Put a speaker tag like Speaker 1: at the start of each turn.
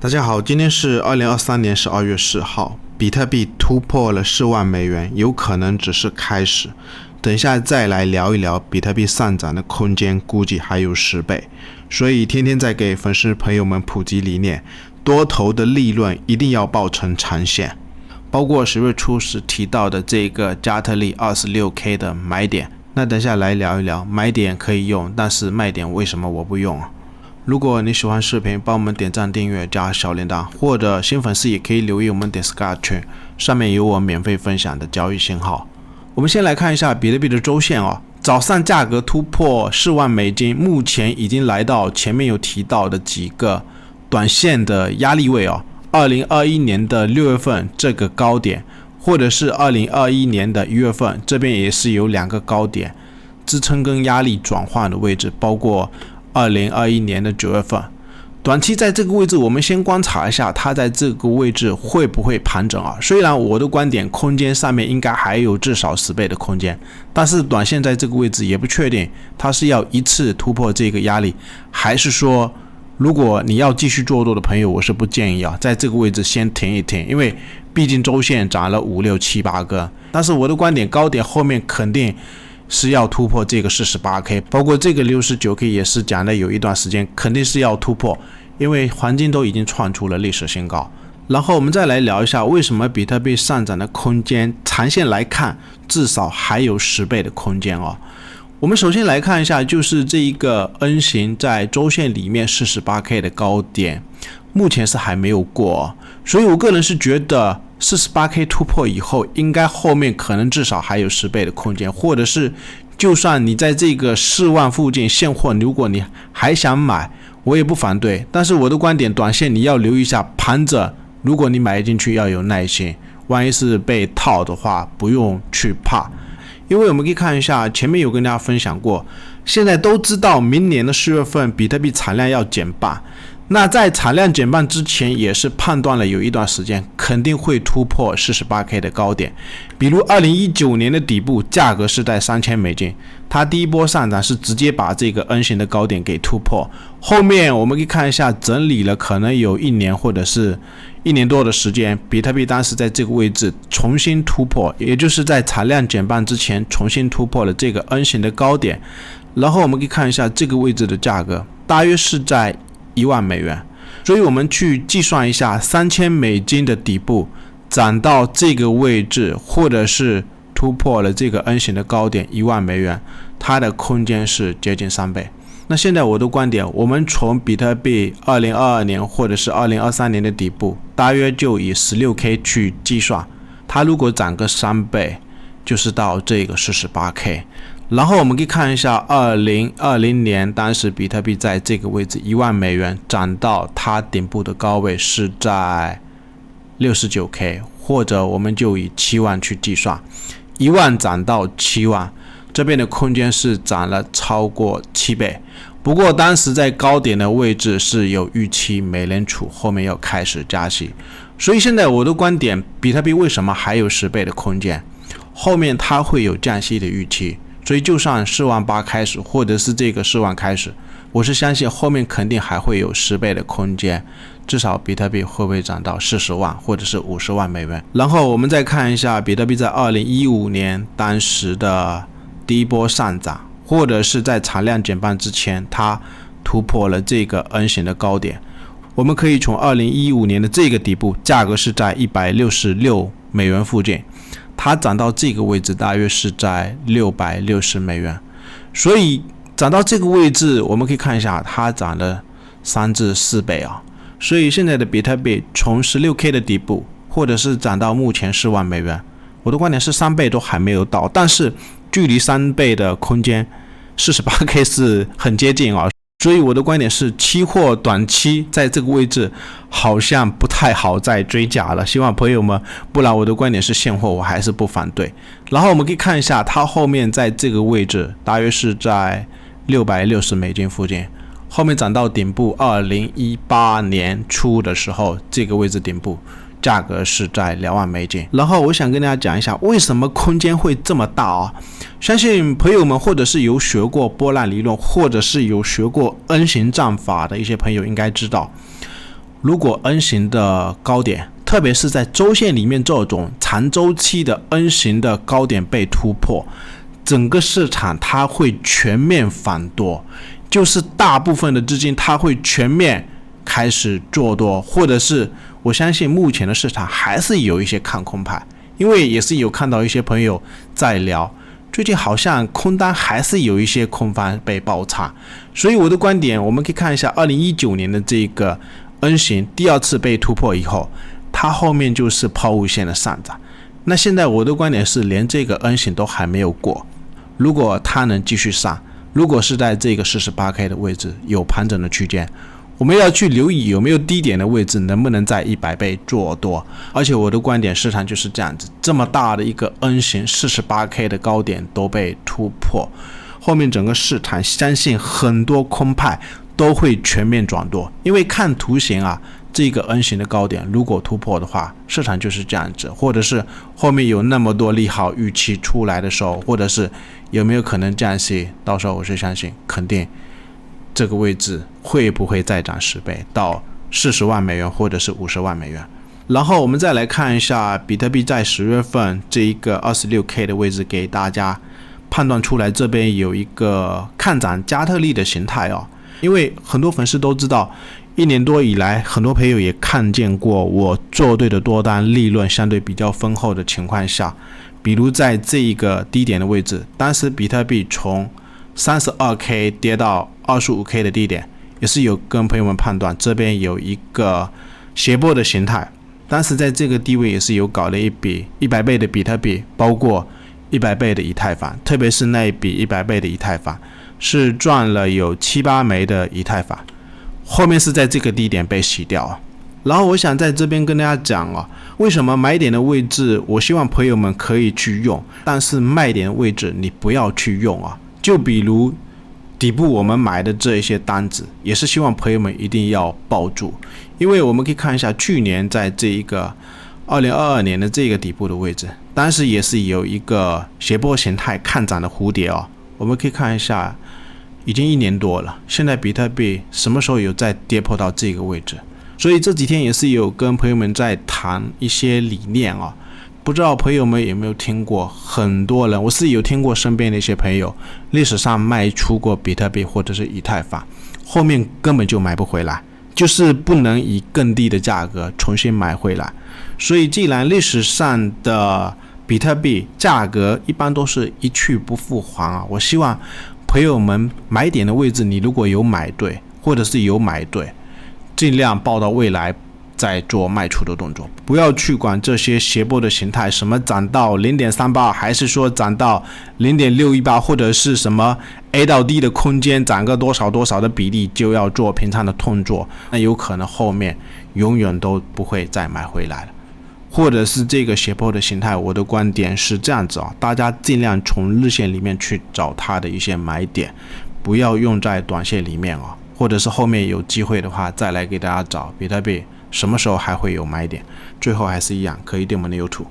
Speaker 1: 大家好，今天是2023年12月10号，比特币突破了4万美元，有可能只是开始。等一下再来聊一聊比特币上涨的空间，估计还有10倍。所以天天在给粉丝朋友们普及理念，多头的利润一定要抱成长线。包括10月初时提到的这个加特利 26K 的买点，那等一下来聊一聊，买点可以用，但是卖点为什么我不用啊？如果你喜欢视频，帮我们点赞、订阅、加小铃铛，或者新粉丝也可以留意我们 Discord 群，上面有我免费分享的交易信号。我们先来看一下比特币的周线哦，早上价格突破4万美金，目前已经来到前面有提到的几个短线的压力位哦。2021年的6月份这个高点，或者是2021年的1月份，这边也是有2个高点支撑跟压力转换的位置，包括2021年的9月份，短期在这个位置，我们先观察一下它在这个位置会不会盘整啊？虽然我的观点，空间上面应该还有至少10倍的空间，但是短线在这个位置也不确定，它是要一次突破这个压力，还是说，如果你要继续做多的朋友，我是不建议啊，在这个位置先停一停，因为毕竟周线涨了5、6、7、8根，但是我的观点，高点后面肯定是要突破这个 48K， 包括这个 69K 也是讲的有一段时间肯定是要突破，因为黄金都已经创出了历史新高。然后我们再来聊一下为什么比特币上涨的空间长线来看至少还有10倍的空间哦。我们首先来看一下，就是这一个 N 型在周线里面 48K 的高点目前是还没有过，所以我个人是觉得48K 突破以后，应该后面可能至少还有10倍的空间，或者是就算你在这个4万附近现货，如果你还想买，我也不反对。但是我的观点，短线你要留意一下盘整，如果你买进去要有耐心，万一是被套的话，不用去怕。因为我们可以看一下，前面有跟大家分享过，现在都知道明年的4月份比特币产量要减半。那在产量减半之前，也是判断了有一段时间肯定会突破 48K 的高点。比如2019年的底部价格是在3000美金，它第一波上涨是直接把这个 N 型的高点给突破。后面我们可以看一下，整理了可能有1年或者是1年多的时间，比特币当时在这个位置重新突破，也就是在产量减半之前重新突破了这个 N 型的高点。然后我们可以看一下这个位置的价格，大约是在1万美元，所以我们去计算一下3000美金的底部涨到这个位置，或者是突破了这个 N 型的高点1万美元，它的空间是接近3倍。那现在我的观点，我们从比特币2022年或者是2023年的底部，大约就以 16K 去计算，它如果涨个3倍，就是到这个 48K。然后我们可以看一下2020年，当时比特币在这个位置1万美元，涨到它顶部的高位是在 69K， 或者我们就以7万去计算，1万涨到7万，这边的空间是涨了超过7倍。不过当时在高点的位置是有预期美联储后面要开始加息，所以现在我的观点，比特币为什么还有10倍的空间？后面它会有降息的预期，所以就算4万8开始，或者是这个4万开始，我是相信后面肯定还会有10倍的空间，至少比特币会不会涨到40万或者是50万美元。然后我们再看一下比特币在2015年当时的第一波上涨，或者是在产量减半之前，它突破了这个 N 型的高点。我们可以从2015年的这个底部，价格是在166美元附近，它涨到这个位置大约是在660美元，所以涨到这个位置，我们可以看一下它涨了3至4倍啊。所以现在的比特币从 16K 的底部，或者是涨到目前4万美元，我的观点是3倍都还没有到，但是距离3倍的空间 48K 是很接近啊。所以我的观点是，期货短期在这个位置好像不太好再追加了，希望朋友们，不然我的观点是现货我还是不反对。然后我们可以看一下它后面在这个位置大约是在660美金附近，后面涨到顶部2018年初的时候，这个位置顶部价格是在2万美金。然后我想跟大家讲一下为什么空间会这么大啊？相信朋友们或者是有学过波浪理论，或者是有学过 N 型战法的一些朋友应该知道，如果 N 型的高点，特别是在周线里面这种长周期的 N 型的高点被突破，整个市场它会全面反多，就是大部分的资金它会全面开始做多，或者是我相信目前的市场还是有一些看空派，因为也是有看到一些朋友在聊，最近好像空单还是有一些空方被爆仓，所以我的观点，我们可以看一下2019年的这个 N 型第二次被突破以后，它后面就是抛物线的上涨。那现在我的观点是，连这个 N 型都还没有过，如果它能继续上，如果是在这个 48K 的位置有盘整的区间，我们要去留意有没有低点的位置，能不能在100倍做多。而且我的观点，市场就是这样子，这么大的一个 N 型 48K 的高点都被突破，后面整个市场相信很多空派都会全面转多，因为看图形啊，这个 N 型的高点如果突破的话，市场就是这样子，或者是后面有那么多利好预期出来的时候，或者是有没有可能降息，到时候我是相信肯定这个位置会不会再涨10倍到40万美元或者是50万美元。然后我们再来看一下比特币在10月份这一个 26K 的位置，给大家判断出来这边有一个看涨加特利的形态哦。因为很多粉丝都知道，1年多以来很多朋友也看见过我做对的多单利润相对比较丰厚的情况下，比如在这一个低点的位置，当时比特币从 32K 跌到 25K 的低点，也是有跟朋友们判断这边有一个斜波的形态，当时在这个地位也是有搞了一笔100倍的比特币，包括100倍的以太坊，特别是那一笔100倍的以太坊是赚了有7-8枚的以太坊，后面是在这个低点被洗掉。然后我想在这边跟大家讲为什么买点的位置我希望朋友们可以去用，但是卖点的位置你不要去用就比如底部我们买的这一些单子，也是希望朋友们一定要抱住，因为我们可以看一下去年在这一个2022年的这个底部的位置，当时也是有一个斜波形态看涨的蝴蝶我们可以看一下已经1年多了，现在比特币什么时候有再跌破到这个位置，所以这几天也是有跟朋友们在谈一些理念不知道朋友们有没有听过，很多人我是有听过身边的一些朋友历史上卖出过比特币或者是以太坊，后面根本就买不回来，就是不能以更低的价格重新买回来。所以既然历史上的比特币价格一般都是一去不复还我希望朋友们买点的位置，你如果有买对或者是有买对，尽量抱到未来再做卖出的动作，不要去管这些斜波的形态，什么涨到 0.38 还是说涨到 0.618 或者是什么 A 到 D 的空间涨个多少多少的比例就要做平仓的动作，那有可能后面永远都不会再买回来了。或者是这个斜坡的形态，我的观点是这样子大家尽量从日线里面去找它的一些买点，不要用在短线里面或者是后面有机会的话再来给大家找比特币什么时候还会有买点。最后还是一样，可以订我们的 YouTube。